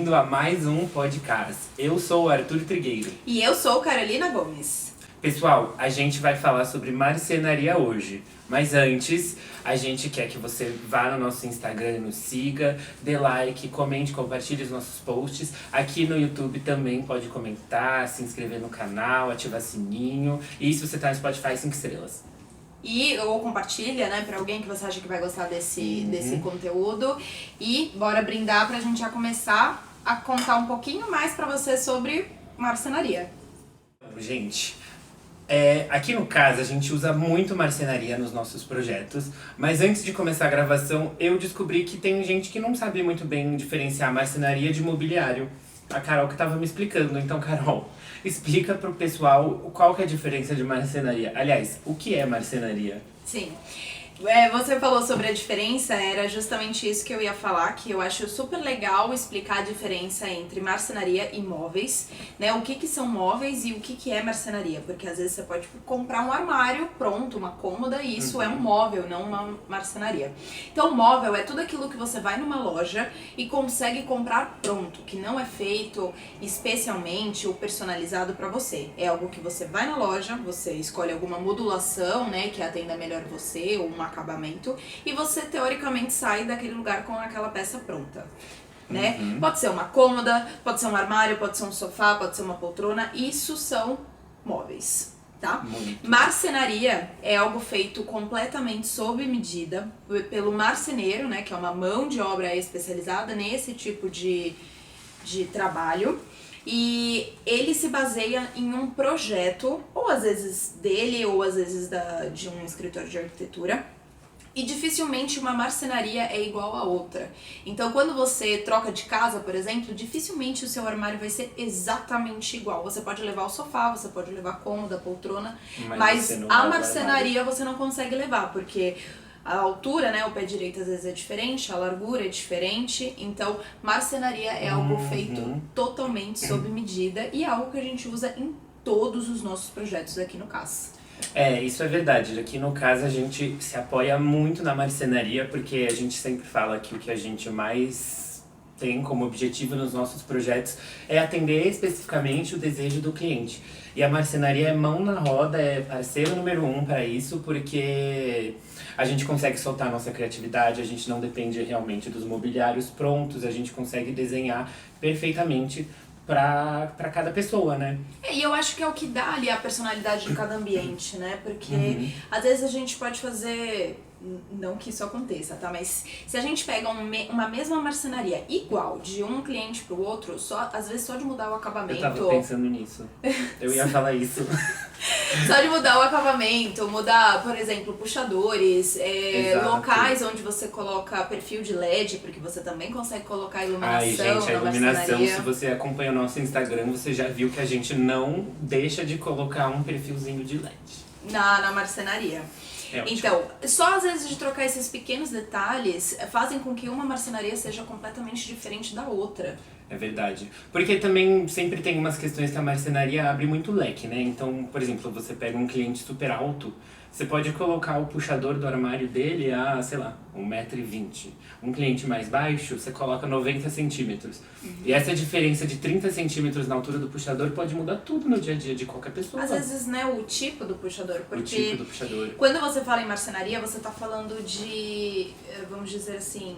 bem-vindo a mais um podcast. Eu sou o Arthur Trigueiro. E eu sou Carolina Gomes. Pessoal, a gente vai falar sobre marcenaria hoje. Mas antes, a gente quer que você vá no nosso Instagram e nos siga, dê like, comente, compartilhe os nossos posts. Aqui no YouTube também pode comentar, se inscrever no canal, ativar sininho. E se você tá no Spotify, 5 estrelas. Ou compartilha, né, pra alguém que você acha que vai gostar desse conteúdo. E bora brindar pra gente já começar a contar um pouquinho mais pra você sobre marcenaria. Gente, aqui no caso a gente usa muito marcenaria nos nossos projetos, mas antes de começar a gravação eu descobri que tem gente que não sabe muito bem diferenciar marcenaria de mobiliário. A Carol que tava me explicando, então Carol, explica pro pessoal qual que é a diferença de marcenaria. Aliás, o que é marcenaria? Sim. Você falou sobre a diferença, era justamente isso que eu ia falar, que eu acho super legal explicar a diferença entre marcenaria e móveis, né? O que são móveis e o que é marcenaria, porque às vezes você pode comprar um armário pronto, uma cômoda, e isso é um móvel, não uma marcenaria. Então, móvel é tudo aquilo que você vai numa loja e consegue comprar pronto, que não é feito especialmente ou personalizado para você. É algo que você vai na loja, você escolhe alguma modulação, né, que atenda melhor você, ou uma acabamento, e você teoricamente sai daquele lugar com aquela peça pronta, né? Pode ser uma cômoda, pode ser um armário, pode ser um sofá, pode ser uma poltrona, isso são móveis, tá? Marcenaria é algo feito completamente sob medida pelo marceneiro, né, que é uma mão de obra especializada nesse tipo de trabalho. E ele se baseia em um projeto, ou às vezes dele, ou às vezes de um escritório de arquitetura. E dificilmente uma marcenaria é igual a outra. Então, quando você troca de casa, por exemplo, dificilmente o seu armário vai ser exatamente igual. Você pode levar o sofá, você pode levar a cômoda, a poltrona, mas a marcenaria você não consegue levar, porque a altura, né, o pé direito às vezes é diferente, a largura é diferente. Então, marcenaria é algo feito totalmente sob medida e é algo que a gente usa em todos os nossos projetos aqui no CAS. Isso é verdade. Aqui no caso a gente se apoia muito na marcenaria, porque a gente sempre fala que o que a gente mais tem como objetivo nos nossos projetos é atender especificamente o desejo do cliente. E a marcenaria é mão na roda, é parceiro número 1 para isso, porque a gente consegue soltar a nossa criatividade, a gente não depende realmente dos mobiliários prontos, a gente consegue desenhar perfeitamente pra cada pessoa, né? E eu acho que é o que dá ali a personalidade de cada ambiente, né? Porque às vezes a gente pode fazer, não que isso aconteça, tá? Mas se a gente pega uma mesma marcenaria igual de um cliente pro outro, às vezes só de mudar o acabamento. Eu tava pensando nisso. Eu ia falar isso. Só de mudar o acabamento, mudar, por exemplo, puxadores, locais onde você coloca perfil de LED, porque você também consegue colocar iluminação. Ai, gente, a iluminação, marcenaria. se você acompanha o nosso Instagram, você já viu que a gente não deixa de colocar um perfilzinho de LED. Na marcenaria. Então, só às vezes de trocar esses pequenos detalhes fazem com que uma marcenaria seja completamente diferente da outra. É verdade. Porque também sempre tem umas questões que a marcenaria abre muito leque, né? Então, por exemplo, você pega um cliente super alto, você pode colocar o puxador do armário dele a, sei lá, 1,20 m. Um cliente mais baixo, você coloca 90 centímetros. E essa diferença de 30 centímetros na altura do puxador pode mudar tudo no dia a dia de qualquer pessoa. Às vezes, né, o tipo do puxador. Porque o tipo do puxador. Quando você fala em marcenaria, você tá falando de, vamos dizer assim,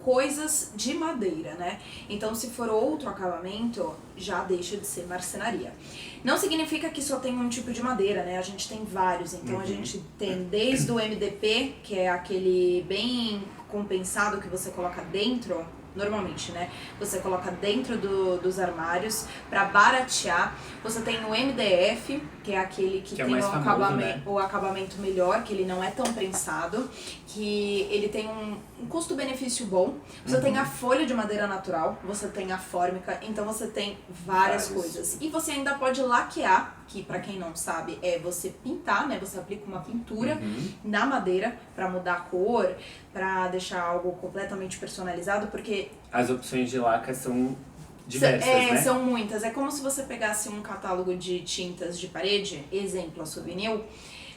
coisas de madeira, né? Então, se for outro acabamento, já deixa de ser marcenaria. Não significa que só tem um tipo de madeira, né? A gente tem vários. Então, a gente tem desde o MDP, que é aquele bem compensado que você coloca dentro, normalmente, né? Você coloca dentro dos armários pra baratear. Você tem o MDF, que é aquele que tem o acabamento melhor, que ele não é tão prensado, que ele tem um custo-benefício bom. Você tem a folha de madeira natural, você tem a fórmica, então você tem várias coisas. E você ainda pode laquear, que pra quem não sabe é você pintar, né? Você aplica uma pintura na madeira pra mudar a cor, pra deixar algo completamente personalizado, porque as opções de laca são diversas, né? São muitas. É como se você pegasse um catálogo de tintas de parede, exemplo, a Souvenir,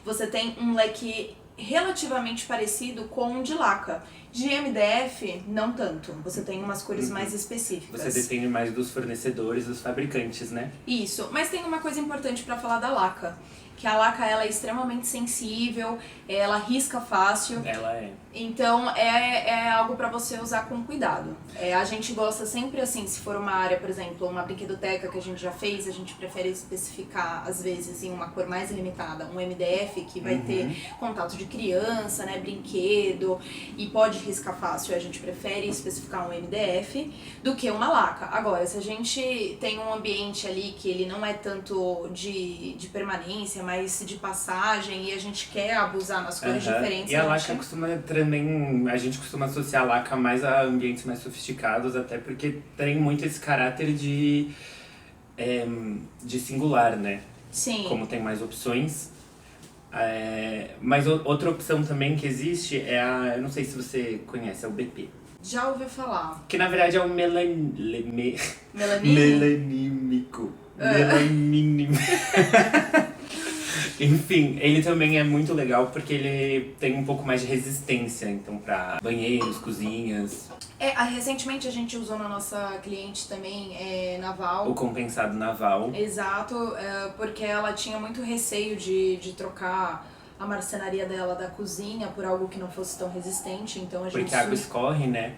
você tem um leque relativamente parecido com o de laca. De MDF, não tanto. Você tem umas cores mais específicas. Você depende mais dos fornecedores, dos fabricantes, né? Isso, mas tem uma coisa importante pra falar da laca. Que a laca, ela é extremamente sensível, ela risca fácil. Ela é. Então, é algo pra você usar com cuidado. A gente gosta sempre assim, se for uma área, por exemplo, uma brinquedoteca que a gente já fez, a gente prefere especificar, às vezes, em uma cor mais limitada, um MDF que vai ter contato de criança, né, brinquedo, e pode riscar fácil. A gente prefere especificar um MDF do que uma laca. Agora, se a gente tem um ambiente ali que ele não é tanto de permanência, mas de passagem, e a gente quer abusar nas cores diferentes... E a laca costuma também, a gente costuma associar a laca mais a ambientes mais sofisticados, até porque tem muito esse caráter de singular, né? Sim. Como tem mais opções. Mas outra opção também que existe é eu não sei se você conhece, é o BP. Já ouvi falar. Que na verdade é o Melanine? melanímico. Melanímico. Enfim, ele também é muito legal porque ele tem um pouco mais de resistência, então pra banheiros, cozinhas. Recentemente a gente usou na nossa cliente também, naval. O compensado naval. Exato, porque ela tinha muito receio de trocar a marcenaria dela da cozinha por algo que não fosse tão resistente, então a gente... Porque a água escorre, né?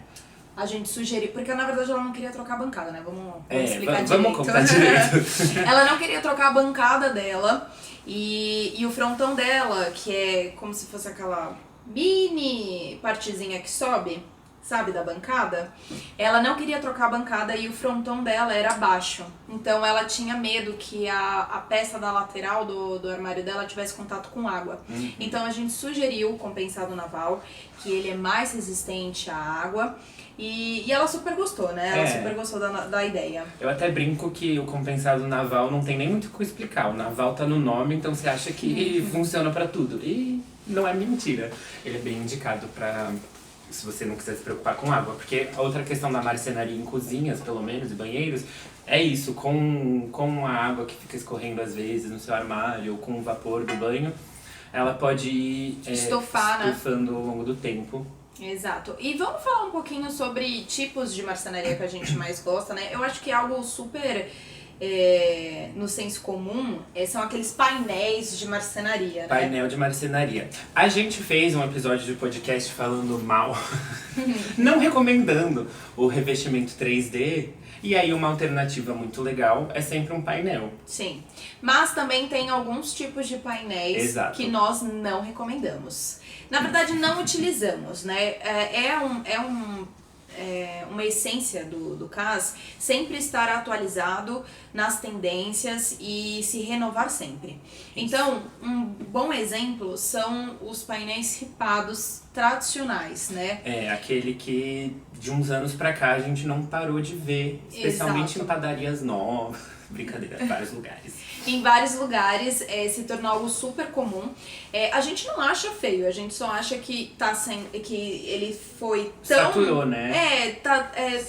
A gente sugeriu, porque na verdade ela não queria trocar a bancada, né? Vamos explicar direito. Vamos contar direito. Ela não queria trocar a bancada dela e o frontão dela, que é como se fosse aquela mini partezinha que sobe, sabe, da bancada, ela não queria trocar a bancada e o frontão dela era baixo. Então ela tinha medo que a peça da lateral do armário dela tivesse contato com água. Então a gente sugeriu o compensado naval, que ele é mais resistente à água. E ela super gostou, né? Ela super gostou da ideia. Eu até brinco que o compensado naval não tem nem muito o que explicar. O naval tá no nome, então você acha que funciona pra tudo. E não é mentira. Ele é bem indicado pra... se você não quiser se preocupar com água. Porque a outra questão da marcenaria em cozinhas, pelo menos, e banheiros, é isso. Com a água que fica escorrendo às vezes no seu armário, ou com o vapor do banho, ela pode ir estufando ao longo do tempo. Exato. E vamos falar um pouquinho sobre tipos de marcenaria que a gente mais gosta, né? Eu acho que algo super... no senso comum, são aqueles painéis de marcenaria, né? Painel de marcenaria. A gente fez um episódio de podcast falando mal, não recomendando o revestimento 3D, e aí uma alternativa muito legal é sempre um painel. Sim, mas também tem alguns tipos de painéis que nós não recomendamos. Na verdade, não utilizamos, né? Uma essência do CAS sempre estar atualizado nas tendências e se renovar sempre. Então, um bom exemplo são os painéis ripados tradicionais, né? Aquele que de uns anos pra cá a gente não parou de ver, especialmente em padarias novas. Brincadeira, em vários lugares. Em vários lugares se tornou algo super comum. A gente não acha feio, a gente só acha que que ele foi tão... saturou, né?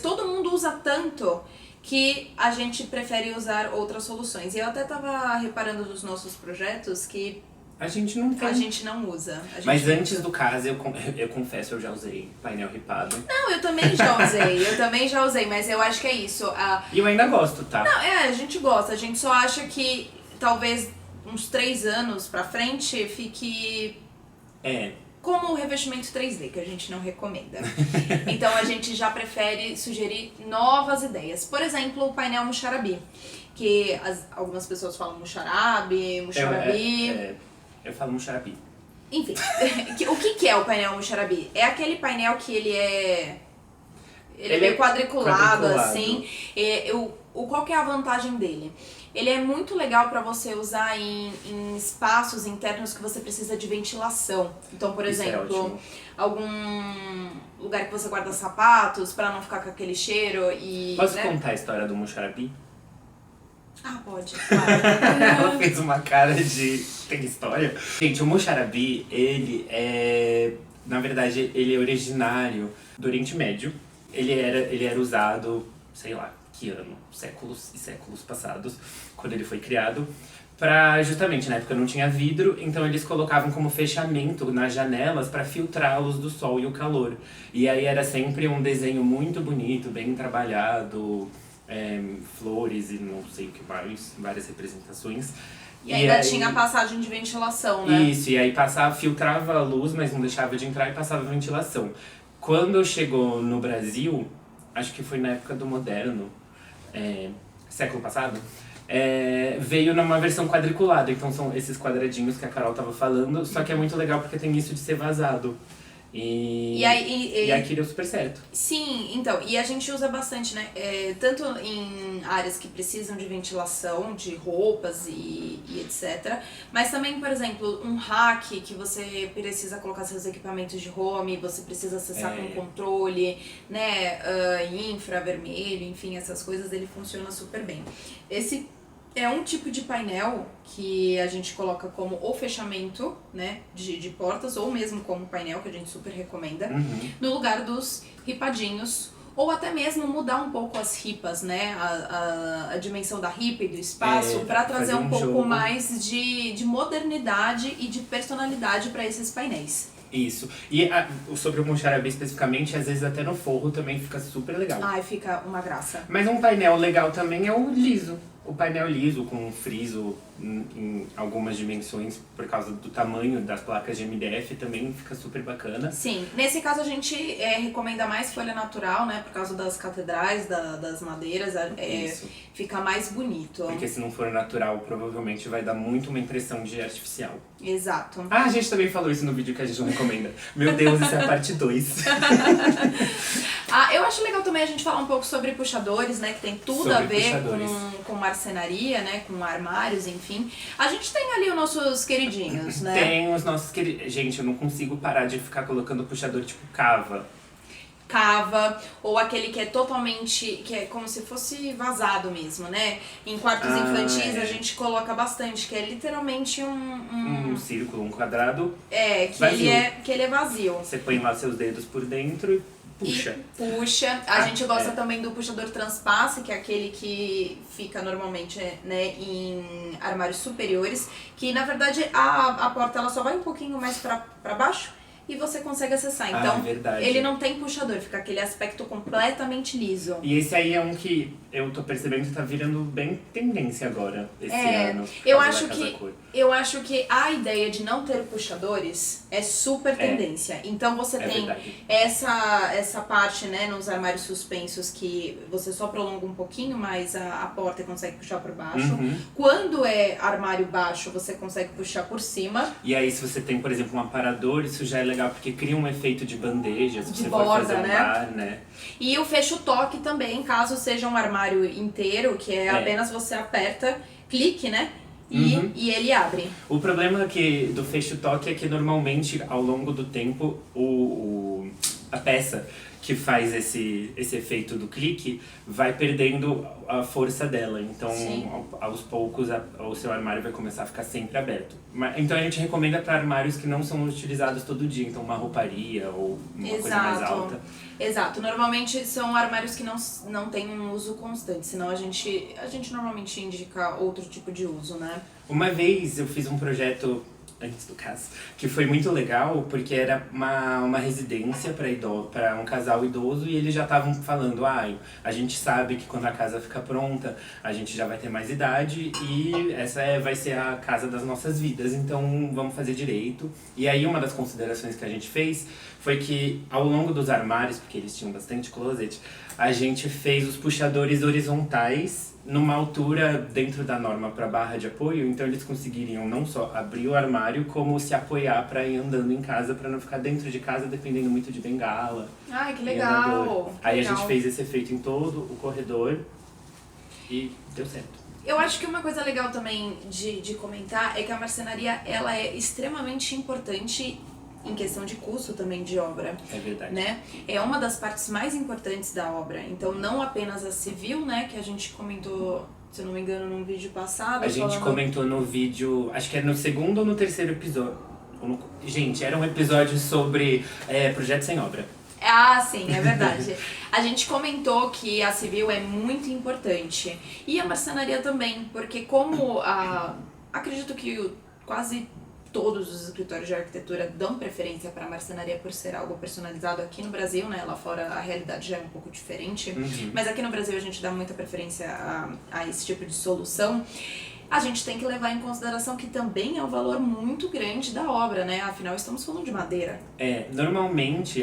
Todo mundo usa tanto que a gente prefere usar outras soluções. E eu até tava reparando nos nossos projetos que a gente não tem. A gente não usa. Mas antes do caso, eu confesso, eu já usei painel ripado. Não, eu também já usei, mas eu acho que é isso. E eu ainda gosto, tá? Não, a gente gosta, a gente só acha que talvez uns 3 anos pra frente fique... como o revestimento 3D, que a gente não recomenda. Então a gente já prefere sugerir novas ideias. Por exemplo, o painel Muxarabi, que algumas pessoas falam Muxarabi. Eu falo Muxarabi. Enfim, o que é o painel Muxarabi? É aquele painel que ele é meio quadriculado, assim. Qual que é a vantagem dele? Ele é muito legal para você usar em espaços internos que você precisa de ventilação. Então, por exemplo, algum lugar que você guarda sapatos para não ficar com aquele cheiro e... Posso contar a história do Muxarabi? Pode, claro. Ela fez uma cara de... tem história? Gente, o Muxarabi, na verdade, ele é originário do Oriente Médio. Ele era usado, sei lá, que ano, séculos e séculos passados, quando ele foi criado, Justamente, na época não tinha vidro, então eles colocavam como fechamento nas janelas para filtrar a luz do sol e o calor. E aí era sempre um desenho muito bonito, bem trabalhado, flores e não sei o que mais, várias representações. E ainda tinha passagem de ventilação, né? Isso, e aí filtrava a luz, mas não deixava de entrar e passava ventilação. Quando chegou no Brasil, acho que foi na época do Moderno, século passado, veio numa versão quadriculada. Então são esses quadradinhos que a Carol tava falando, só que é muito legal porque tem isso de ser vazado. E aqui deu super certo. Sim, então, e a gente usa bastante, né? Tanto em áreas que precisam de ventilação, de roupas e etc. Mas também, por exemplo, um rack que você precisa colocar seus equipamentos de home, você precisa acessar com controle, né? Infravermelho, enfim, essas coisas, ele funciona super bem. Esse é um tipo de painel que a gente coloca como o fechamento, né, de portas, ou mesmo como painel, que a gente super recomenda, no lugar dos ripadinhos, ou até mesmo mudar um pouco as ripas, né, a dimensão da ripa e do espaço, para trazer um pouco mais de modernidade e de personalidade para esses painéis. Isso. E sobre o Moncharabê especificamente, às vezes até no forro também fica super legal. Ai, fica uma graça. Mas um painel legal também é o liso. O painel liso com friso em algumas dimensões por causa do tamanho das placas de MDF também fica super bacana. Sim, nesse caso a gente recomenda mais folha natural, né, por causa das catedrais, das madeiras, fica mais bonito. Porque se não for natural, provavelmente vai dar muito uma impressão de artificial. Exato. Ah, a gente também falou isso no vídeo que a gente não recomenda. Meu Deus, isso é a parte 2. Eu acho legal também a gente falar um pouco sobre puxadores, né, que tem tudo a ver com marcenaria, né, com armários, enfim. A gente tem ali os nossos queridinhos, né? Tem os nossos queridinhos. Gente, eu não consigo parar de ficar colocando puxador tipo cava. Ou aquele que é totalmente, que é como se fosse vazado mesmo, né? Em quartos infantis a gente coloca bastante, que é literalmente um círculo, um quadrado que ele é vazio. Você põe lá seus dedos por dentro e puxa. A gente gosta também do puxador transpasse, que é aquele que fica normalmente, né, em armários superiores, que na verdade a porta ela só vai um pouquinho mais pra baixo e você consegue acessar. Então, ele não tem puxador, fica aquele aspecto completamente liso. E esse aí é um que eu tô percebendo que tá virando bem tendência agora, esse ano. Eu acho que a ideia de não ter puxadores é super tendência. Então você tem essa parte, né, nos armários suspensos que você só prolonga um pouquinho mais a porta e consegue puxar por baixo. Quando é armário baixo, você consegue puxar por cima. E aí se você tem, por exemplo, um aparador, isso já é legal porque cria um efeito de bandeja, se você for fazer um bar, né? E o fecho-toque também, caso seja um armário inteiro, que é apenas você aperta, clique, né? E ele abre. O problema do fecho-toque é que normalmente, ao longo do tempo, a peça que faz esse efeito do clique vai perdendo a força dela. Então, aos poucos, o seu armário vai começar a ficar sempre aberto. Então, a gente recomenda para armários que não são utilizados todo dia. Então, uma rouparia ou uma coisa mais alta. Exato. Normalmente, são armários que não têm um uso constante. Senão, a gente normalmente indica outro tipo de uso, né? Uma vez, eu fiz um projeto antes do caso, que foi muito legal, porque era uma residência para um casal idoso e eles já estavam falando, a gente sabe que quando a casa ficar pronta, a gente já vai ter mais idade e essa vai ser a casa das nossas vidas, então vamos fazer direito. E aí uma das considerações que a gente fez foi que ao longo dos armários, porque eles tinham bastante closet, a gente fez os puxadores horizontais numa altura dentro da norma para barra de apoio, então eles conseguiriam não só abrir o armário, como se apoiar para ir andando em casa, para não ficar dentro de casa dependendo muito de bengala. Ai, que legal! Aí a gente fez esse efeito em todo o corredor e deu certo. Eu acho que uma coisa legal também de comentar é que a marcenaria ela é extremamente importante em questão de custo também de obra. É verdade. Né? É uma das partes mais importantes da obra. Então, não apenas a civil, né, que a gente comentou, se eu não me engano, num vídeo passado. A gente comentou no vídeo, acho que era no segundo ou no terceiro episódio. Gente, era um episódio sobre projeto sem obra. Ah, sim, é verdade. A gente comentou que a civil é muito importante. E a marcenaria também, porque como acredito que quase todos os escritórios de arquitetura dão preferência para a marcenaria por ser algo personalizado aqui no Brasil, né? Lá fora a realidade já é um pouco diferente, mas aqui no Brasil a gente dá muita preferência a esse tipo de solução. A gente tem que levar em consideração que também é um valor muito grande da obra, né? Afinal, estamos falando de madeira. Normalmente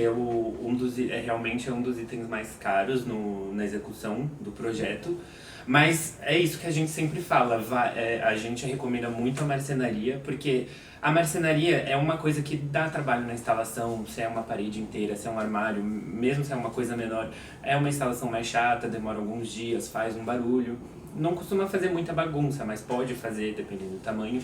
realmente é um dos itens mais caros na execução do projeto. Mas é isso que a gente sempre fala, a gente recomenda muito a marcenaria, porque a marcenaria é uma coisa que dá trabalho na instalação, se é uma parede inteira, se é um armário, mesmo se é uma coisa menor, é uma instalação mais chata, demora alguns dias, faz um barulho. Não costuma fazer muita bagunça, mas pode fazer dependendo do tamanho.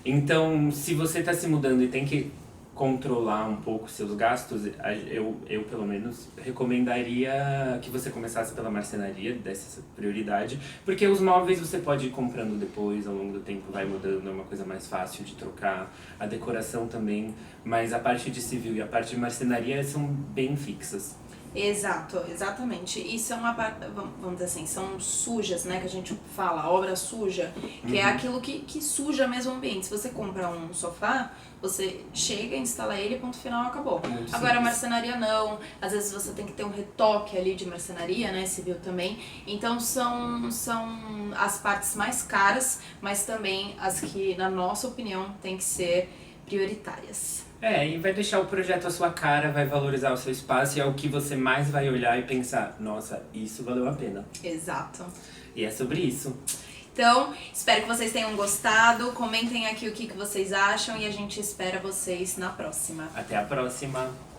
Então, se você está se mudando e tem que controlar um pouco seus gastos, eu pelo menos recomendaria que você começasse pela marcenaria, dessa prioridade, porque os móveis você pode ir comprando depois, ao longo do tempo vai mudando, é uma coisa mais fácil de trocar, a decoração também, mas a parte de civil e a parte de marcenaria são bem fixas. Exato, exatamente. E são, vamos dizer assim, são sujas, né, que a gente fala, obra suja, que é aquilo que suja mesmo o ambiente. Se você compra um sofá, você chega, instala ele, ponto final, acabou. Agora a marcenaria não, às vezes você tem que ter um retoque ali de marcenaria, né, civil também. Então são as partes mais caras, mas também as que, na nossa opinião, tem que ser prioritárias. E vai deixar o projeto à sua cara, vai valorizar o seu espaço e é o que você mais vai olhar e pensar, nossa, isso valeu a pena. Exato. E é sobre isso. Então, espero que vocês tenham gostado, comentem aqui o que vocês acham e a gente espera vocês na próxima. Até a próxima!